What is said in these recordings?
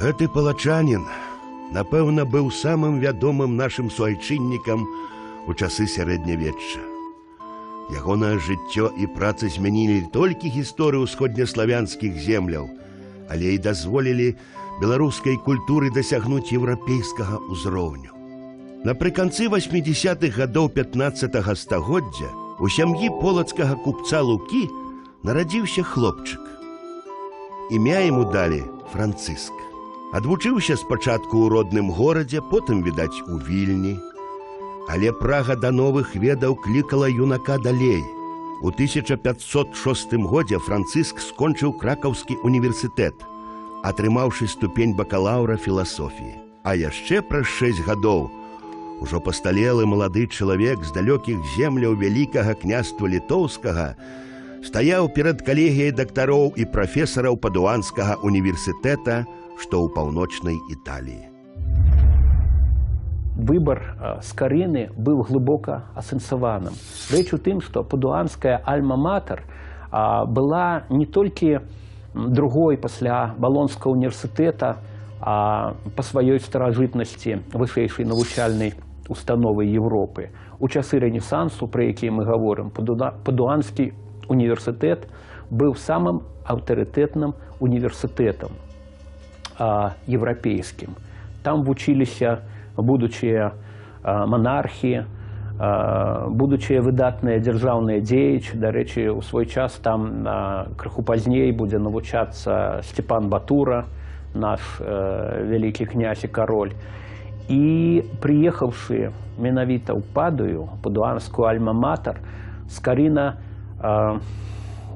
Гэты палачанін, напэўна, быў самым вядомым нашым суайчыннікам у часы сярэднявечча. Ягонае жыццё і праца змянілі не толькі гісторыю ўсходнеславянскіх земляў, але і дазволілі беларускай культуры дасягнуць еўрапейскага ўзроўню. Напрыканцы 80-х гадоў 15-го стагоддзя у сям'і полацкага купца Лукі нарадзіўся хлопчык. Імя яму далі Францыск. Адвучыўся спачатку ў родным горадзе, потым, відаць, у Вільні. Але прага да новых ведаў клікала юнака далей. У 1506 годзе Францыск скончыў Кракаўскі універсітэт, атрымаўшы ступень бакалаўра філасофіі. А яшчэ праз 6 гадоў ужо пасталелы малады чалавек з далёкіх земляў вялікага княства літоўскага стаяў перад калегіяй дактароў і прафесараў Падуанскага універсітэта, што ў паўночнай Італіі. Выбор Скарыны быў глыбока асэнсаваным. Рэч у тым, што падуанская альма-матер была не толькі другой пасля Балонскага універсітэта, а па сваёй старажытнасці вышэйшай навучальнай установы Европы. У часы Рэнесансу, пра які мы гаворым, Падуанскі універсітэт быў самым аўтарытэтным універсітэтам еўрапейскім. Там вучыліся будучыя монархі, будучыя выдатныя дзяржаўныя дзеячы. Дарэчы, у свой час там крыху пазней будзе навучацца Сцепан Батура, наш вялікі князь і кароль. І прыехаўшы менавіта ў Падую, падуанскую альма-матер, Скарына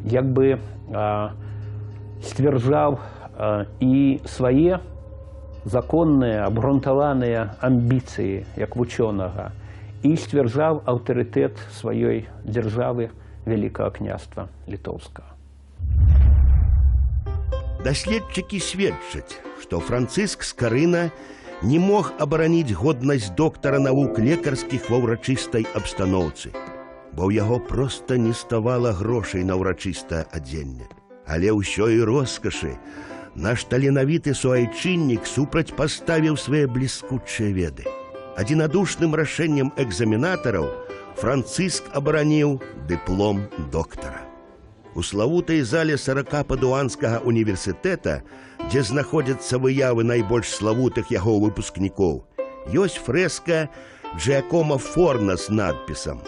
як бы сцвярджаў і свае законныя, абгрунтаваныя амбіцыі як вучонага і сцвярджаў аўтарытэт сваёй дзяржавы Вялікага княства літоўскага. Даследчыкі сведчаць, што Францыск Скарына не мог абараніць годнасць доктара навук лекарскіх ва ўрачыстай абстаноўцы, бо ў яго проста не ставала грошай на ўрачыстае адзенне. Але ўсё і роскашы наш таленавіты суайчыннік супрацьпаставіў свае бліскучыя веды. Адзінадушным рашэннем экзаменатараў Францыск абараніў дыплом доктара. У славутай зале 40 Падуанскага універсітэта, дзе знаходзяцца выявы найбольш славутых яго выпускнікоў, ёсць фрэска Джэакома Форна з надпісам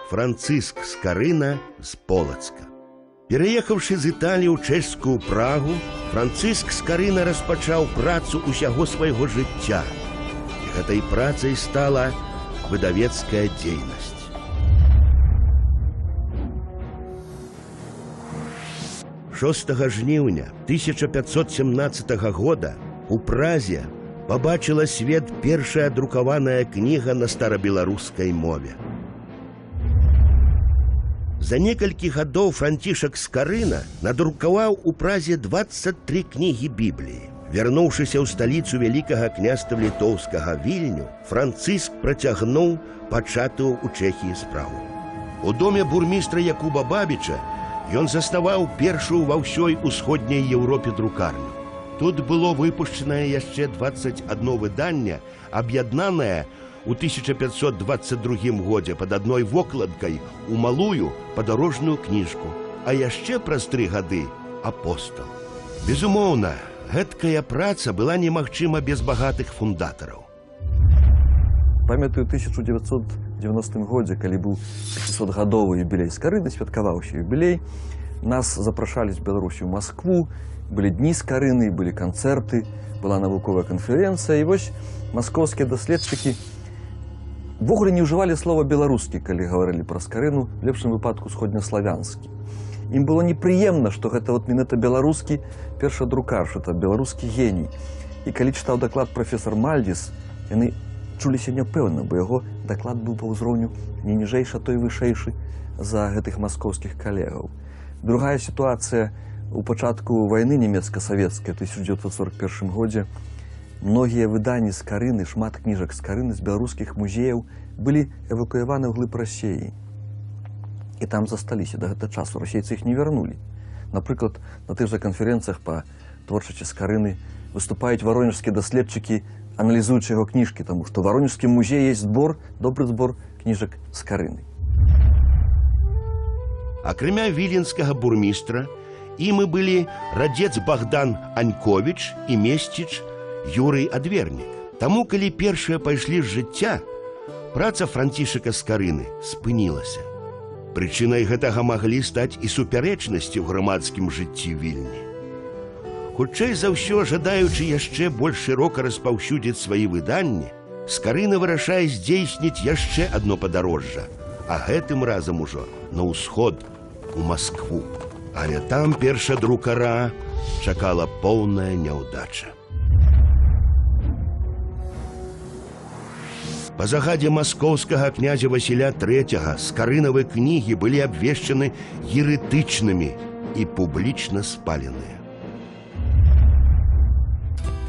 «Францыск Скарына з Полацка». Пераехаўшы з Італіі ў чэшскую Прагу, Францыск Скарына распачаў працу ўсяго свайго жыцця. І гэтай працай стала выдавецкая дзейнасць. «6 жніўня 1517 года у Празе пабачыла свет першая друкаваная кніга на старабеларускай мове. За некалькі гадоў Францішак Скарына надрукаваў у Празе 23 кнігі Бібліі. Вярнуўшыся ў сталіцу Вялікага княства літоўскага Вільню, Францыск працягнуў пачатую ў Чэхіі справу. У доме бурмістра Якуба Бабіча ён заснаваў першую ва ўсёй усходняй Еўропе друкарню. Тут было выпушчанае яшчэ 21 выданне, аб'яднанае у 1522 годзе пад адной вокладкай у малую падарожную кніжку, а яшчэ праз 3 гады апостал. Безумоўна, гэткая праца была немагчыма без багатых фундатараў. Памятаю 1990 годзе, калі быў 500-гадовы юбілей Скарыны, святкаваўся юбілей, нас запрашалі з Беларусі ў Маскву, былі дні Скарыны, былі канцэрты, была навуковая канферэнцыя, і вось маскоўскія даследчыкі ввогуле не ўжывалі слова «беларускі», калі гаварылі пра Скарыну, в лепшым выпадку сходнеславянскі. Ім было непрыемна, што гэта менавіта беларускі першадрукар, што это беларускі геній. І калі чытаў даклад прафесар Мальдзіс, яны чуліся няпэўна, бо яго даклад быў па ўзроўню не ніжэйшы, а то і вышэйшы за гэтых маскоўскіх калегаў. Другая сітуацыя у пачатку вайны нямецка-савецкай ў 1941 годзе. Многія выданні Скарыны, шмат кніжак Скарыны з беларускіх музеяў былі эвакуяваны ўглыб Расіі. І там засталіся да гэтага часу. Расейцы іх не вярнулі. Напрыклад, на тых жа канферэнцыях па творчасці Скарыны, выступаюць варонежскія даследчыкі, аналізуючы яго кніжкі, таму што ў варонежскім музеі ёсць збор, добры збор кніжак Скарыны. Акрамя віленскага бурмістра, імі былі радзец Богдан Аньковіч і месціч Юрый Адвернік. Таму, калі першыя пайшлі з жыцця, праца Францішака Скарыны спынілася. Прычынай гэтага маглі стаць і супярэчнасці ў грамадскім жыцці Вільні. Хутчэй за ўсё, жадаючы яшчэ больш шырока распаўсюдзіць свае выданні, Скарына вырашае здзейсніць яшчэ адно падарожжа, а гэтым разам ужо на ўсход, у Маскву. Але там першадрукара чакала поўная няўдача. Па загадзе маскоўскага князя Васіля III скарынавы кнігі былі абвешчаны еретычнымі і публічна спаленыя.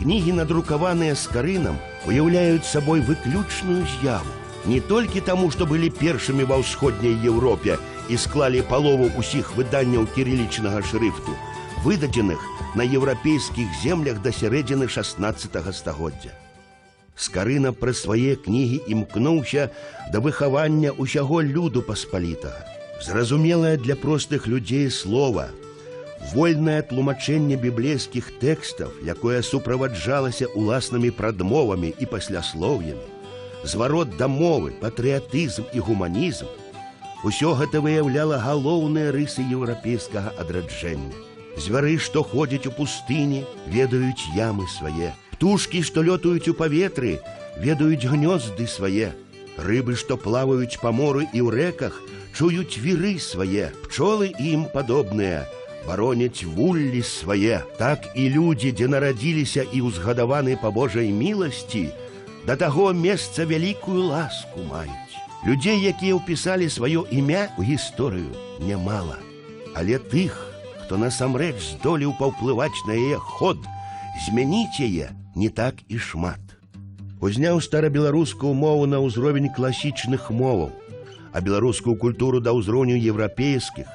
Кнігі, надрукаваныя Скарынам, уяўляюць сабой выключную з'яву. Не толькі таму, што былі першымі ва ўсходняй Еўропе і склалі палову ўсіх выданняў кірылічнага шрыфту, выдадзеных на еўрапейскіх землях да сярэдзіны 16 стагоддзя. Скарына праз свае кнігі імкнуўся да выхавання ўсяго люду паспалітага. Зразумелае для простых людзей слова, вольнае тлумачэнне біблейскіх тэкстаў, якое суправаджалася ўласнымі прадмовамі і пасляслоўямі, зварот да мовы, патрыятызм і гуманізм, усё гэта выяўляла галоўныя рысы еўрапейскага адраджэння. Звяры, што ходзяць у пустыні, ведаюць ямы свае. Птушкі, што лётаюць у паветры, ведаюць гнёзды свае. Рыбы, што плаваюць па моры і ў рэках, чуюць віры свае. Пчолы ім падобныя, бароняць вуллі свае. Так і людзі, дзе нарадзіліся і ўзгадаваны па Божай міласці, да таго месца вялікую ласку маюць. Людзей, якія ўпісалі сваё імя ў гісторыю, нямала. Але тых, хто насамрэч здолеў паўплываць на яе ход, змяніць яе не так і шмат. Узняў старабеларускую мову на ўзровень класічных моваў, а беларускую культуру да ўзроўню еўрапейскіх,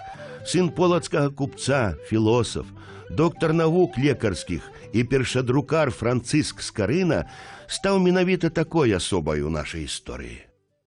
сын полацкага купца, філосаф, доктар навук лекарскіх і першадрукар Францыск Скарына стаў менавіта такой асобай у нашай гісторыі.